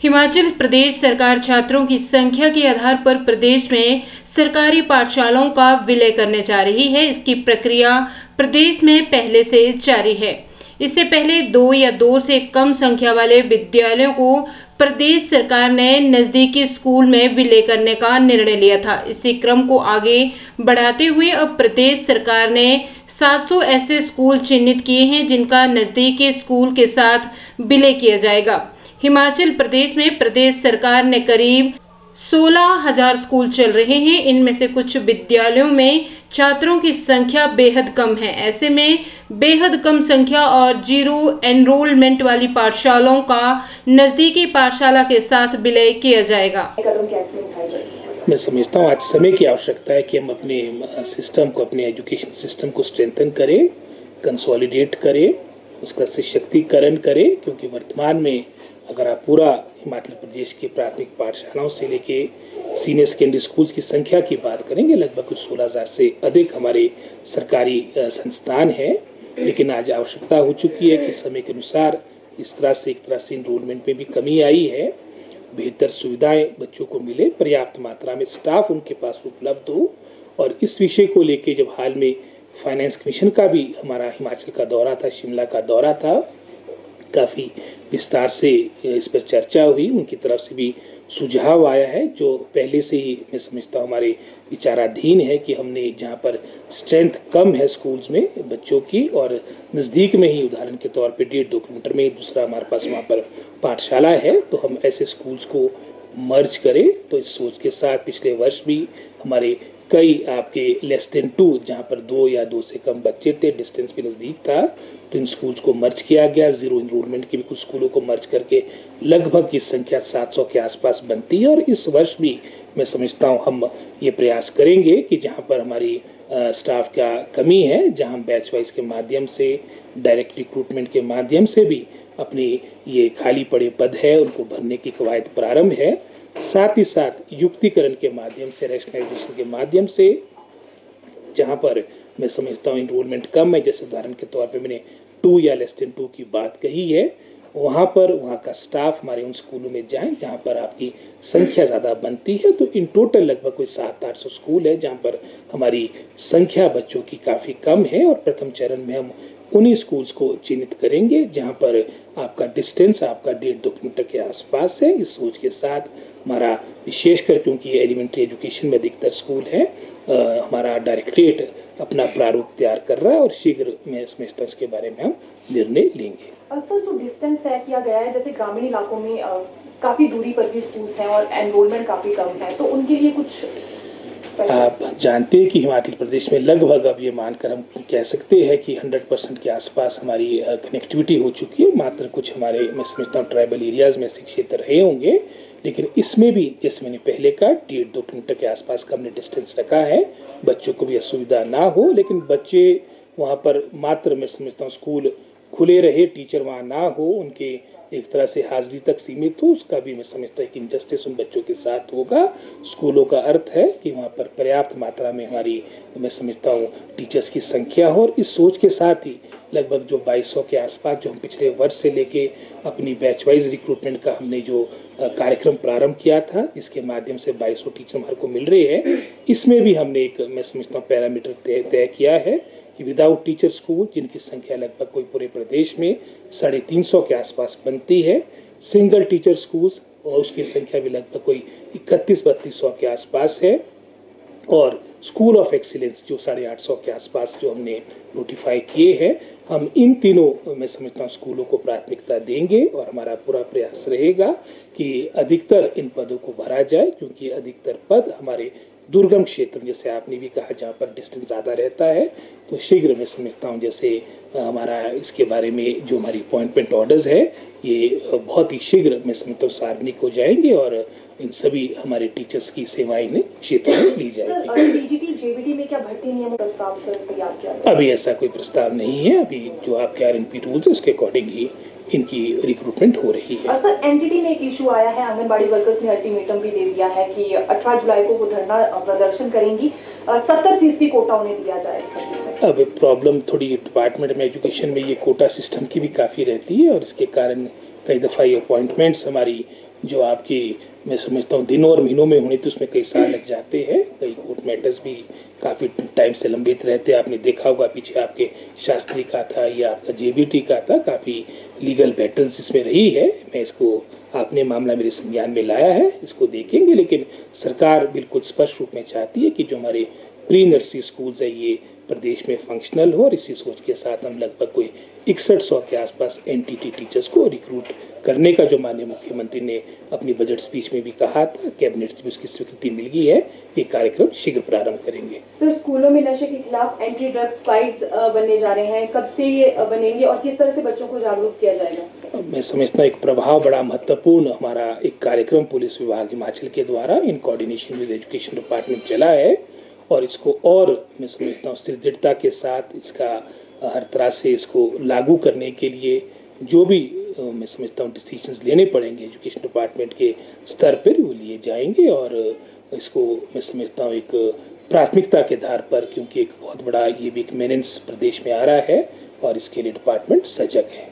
हिमाचल प्रदेश सरकार छात्रों की संख्या के आधार पर प्रदेश में सरकारी पाठशालाओं का विलय करने जा रही है। इसकी प्रक्रिया प्रदेश में पहले से जारी है। इससे पहले 2 या 2 से कम संख्या वाले विद्यालयों को प्रदेश सरकार ने नजदीकी स्कूल में विलय करने का निर्णय लिया था। इसी क्रम को आगे बढ़ाते हुए अब प्रदेश सरकार ने 700 ऐसे स्कूल चिन्हित किए हैं जिनका नजदीकी स्कूल के साथ विलय किया जाएगा। हिमाचल प्रदेश में प्रदेश सरकार ने करीब 16,000 स्कूल चल रहे हैं। इनमें से कुछ विद्यालयों में छात्रों की संख्या बेहद कम है। ऐसे में बेहद कम संख्या और जीरो एनरोलमेंट वाली पाठशालाओं का नजदीकी पाठशाला के साथ विलय किया जाएगा। मैं समझता हूँ आज समय की आवश्यकता है कि हम अपने सिस्टम को, अपने एजुकेशन सिस्टम को स्ट्रेंथन करें, कंसोलिडेट करें, उसका सशक्तिकरण करें, क्योंकि वर्तमान में अगर आप पूरा हिमाचल प्रदेश की प्राथमिक पाठशालाओं से लेके सीनियर सेकेंडरी स्कूल्स की संख्या की बात करेंगे, लगभग कुछ 16,000 से अधिक हमारे सरकारी संस्थान हैं। लेकिन आज आवश्यकता हो चुकी है कि समय के अनुसार इस तरह से एक तरह से इनरोलमेंट में भी कमी आई है। बेहतर सुविधाएं बच्चों को मिले, पर्याप्त मात्रा में स्टाफ उनके पास उपलब्ध हो। और इस विषय को लेके जब हाल में फाइनेंस कमीशन का भी हमारा हिमाचल का दौरा था, शिमला का दौरा था, काफ़ी विस्तार से इस पर चर्चा हुई। उनकी तरफ से भी सुझाव आया है जो पहले से ही मैं समझता हूँ हमारे विचाराधीन है कि हमने जहाँ पर स्ट्रेंथ कम है स्कूल्स में बच्चों की और नज़दीक में ही उदाहरण के तौर पे 1.5-2 किलोमीटर में दूसरा हमारे पास वहाँ पर पाठशाला है, तो हम ऐसे स्कूल्स को मर्ज करें। तो इस सोच के साथ पिछले वर्ष भी हमारे कई आपके लेस देन 2 जहाँ पर 2 या 2 से कम बच्चे थे, डिस्टेंस भी नज़दीक था, तो इन स्कूल्स को मर्ज किया गया। जीरो इनरोलमेंट के भी कुछ स्कूलों को मर्ज करके लगभग की संख्या 700 के आसपास बनती है। और इस वर्ष भी मैं समझता हूँ हम ये प्रयास करेंगे कि जहाँ पर हमारी स्टाफ का कमी है, जहाँ बैच वाइज के माध्यम से, डायरेक्ट रिक्रूटमेंट के माध्यम से भी अपने ये खाली पड़े पद है उनको भरने की कवायद प्रारंभ है। साथ ही साथ युक्तिकरण के माध्यम से, रैशनलाइजेशन के माध्यम से, जहाँ पर मैं समझता हूँ इनरोलमेंट कम है, जैसे उदाहरण के तौर पे मैंने 2 या लेस देन 2 की बात कही है, वहाँ पर वहाँ का स्टाफ हमारे उन स्कूलों में जाएं जहाँ पर आपकी संख्या ज़्यादा बनती है। तो इन टोटल लगभग कोई 700-800 स्कूल है जहाँ पर हमारी संख्या बच्चों की काफ़ी कम है। और प्रथम चरण में हम उन्हीं स्कूल्स को चिन्हित करेंगे जहाँ पर आपका डिस्टेंस आपका 1.5-2 किलोमीटर के आसपास है। इस सोच के साथ हमारा विशेषकर, क्योंकि ये एलिमेंट्री एजुकेशन में अधिकतर स्कूल है, हमारा डायरेक्टरेट अपना प्रारूप तैयार कर रहा है और शीघ्र मैं समझता हूँ इसके बारे में हम निर्णय लेंगे। सर, जो डिस्टेंस तय किया गया है, जैसे ग्रामीण इलाकों में काफ़ी दूरी पर भी स्कूल्स हैं और एनरोलमेंट काफ़ी कम है, तो उनके लिए कुछ आप जानते हैं कि हिमाचल प्रदेश में लगभग अब ये मानकर हम कह सकते हैं कि 100% के आसपास हमारी कनेक्टिविटी हो चुकी है। मात्र कुछ हमारे, मैं समझता हूँ, ट्राइबल एरियाज़ में ऐसे क्षेत्र रहे होंगे, लेकिन इसमें भी जैसे मैंने पहले कहा 1.5-2 किलोमीटर के आसपास का हमने डिस्टेंस रखा है, बच्चों को भी असुविधा ना हो। लेकिन बच्चे वहाँ पर मात्र, मैं समझता हूँ, स्कूल खुले रहे, टीचर वहाँ ना हो, उनके एक तरह से हाजिरी तक सीमित हो, उसका भी मैं समझता है कि इंजस्टिस उन बच्चों के साथ होगा। स्कूलों का अर्थ है कि वहाँ पर पर्याप्त मात्रा में हमारी, मैं समझता हूँ, टीचर्स की संख्या हो। और इस सोच के साथ ही लगभग जो 2200 के आसपास जो हम पिछले वर्ष से लेके अपनी बैच वाइज रिक्रूटमेंट का हमने जो कार्यक्रम प्रारंभ किया था, इसके माध्यम से 2200 टीचर हमारे को मिल रहे हैं, इसमें भी हमने एक, मैं समझता हूँ, पैरामीटर तय किया है कि विदाउट टीचर स्कूल जिनकी संख्या लगभग कोई पूरे प्रदेश में 350 के आसपास बनती है, सिंगल टीचर स्कूल्स और उसकी संख्या भी लगभग कोई 31-3200 के आसपास है, और स्कूल ऑफ एक्सीलेंस जो 850 के आसपास जो हमने नोटिफाई किए हैं, हम इन तीनों, मैं समझता हूँ, स्कूलों को प्राथमिकता देंगे। और हमारा पूरा प्रयास रहेगा कि अधिकतर इन पदों को भरा जाए, क्योंकि अधिकतर पद हमारे दुर्गम क्षेत्र, जैसे आपने भी कहा, जहाँ पर डिस्टेंस ज़्यादा रहता है, तो शीघ्र मैं समझता हूँ जैसे हमारा इसके बारे में जो हमारी अपॉइंटमेंट ऑर्डर्स है ये बहुत ही शीघ्र मैं समझता हूँ सार्वजनिक हो जाएंगे और इन सभी हमारे टीचर्स की सेवाएं इन क्षेत्रों में ली जाएगी। डीजीटी जेबीटी में क्या भर्ती नियम प्रस्ताव सर तैयार किया? अभी ऐसा कोई प्रस्ताव नहीं है। अभी जो आपके आरएनपी रूल्स है उसके अकॉर्डिंग ही इनकी रिक्रूटमेंट हो रही है। सर, एनटीटी में एक इशू आया है, आंगनबाड़ी वर्कर्स ने अल्टीमेटम भी दे दिया है कि 18 जुलाई को वो धरना प्रदर्शन करेंगी, 70% कोटा उन्हें दिया जाए। अब प्रॉब्लम थोड़ी डिपार्टमेंट में एजुकेशन में ये कोटा सिस्टम की भी काफ़ी रहती है और इसके कारण कई दफ़ा ये अपॉइंटमेंट्स हमारी जो आपकी मैं समझता हूँ दिनों और महीनों में होनी थी उसमें कई साल लग जाते हैं। कई कोर्ट मैटर्स भी काफ़ी टाइम से लंबित रहते हैं। आपने देखा होगा पीछे आपके शास्त्री का था या आपका जेबीटी का था, काफ़ी लीगल बैटल्स इसमें रही है। मैं इसको आपने मामला मेरे संज्ञान में लाया है, इसको देखेंगे। लेकिन सरकार बिल्कुल स्पष्ट रूप में चाहती है कि जो हमारे प्री नर्सरी स्कूल्स है ये प्रदेश में फंक्शनल हो, और इसी सोच के साथ हम लगभग कोई 6100 के आसपास एनटीटी टीचर्स को रिक्रूट करने का जो माननीय मुख्यमंत्री ने अपनी बजट स्पीच में भी कहा था, कैबिनेट से भी उसकी स्वीकृति मिल गई है। ये कार्यक्रम शीघ्र प्रारंभ करेंगे। सर, स्कूलों में नशे के खिलाफ एंटी ड्रग्स फाइट्स बनने जा रहे हैं, कब से ये बनेंगे और किस तरह से बच्चों को जागरूक किया जाएगा? मैं समझता हूँ एक प्रभाव बड़ा महत्वपूर्ण हमारा एक कार्यक्रम पुलिस विभाग हिमाचल के द्वारा in coordination with education department चला है, और इसको और मैं समझता हूँ दृढ़ता के साथ इसका हर तरह से इसको लागू करने के लिए जो भी मैं समझता हूँ डिसीजंस लेने पड़ेंगे एजुकेशन डिपार्टमेंट के स्तर पर वो लिए जाएंगे। और इसको मैं समझता हूँ एक प्राथमिकता के आधार पर, क्योंकि एक बहुत बड़ा ये भी एक मेनेंस प्रदेश में आ रहा है और इसके लिए डिपार्टमेंट सजग है।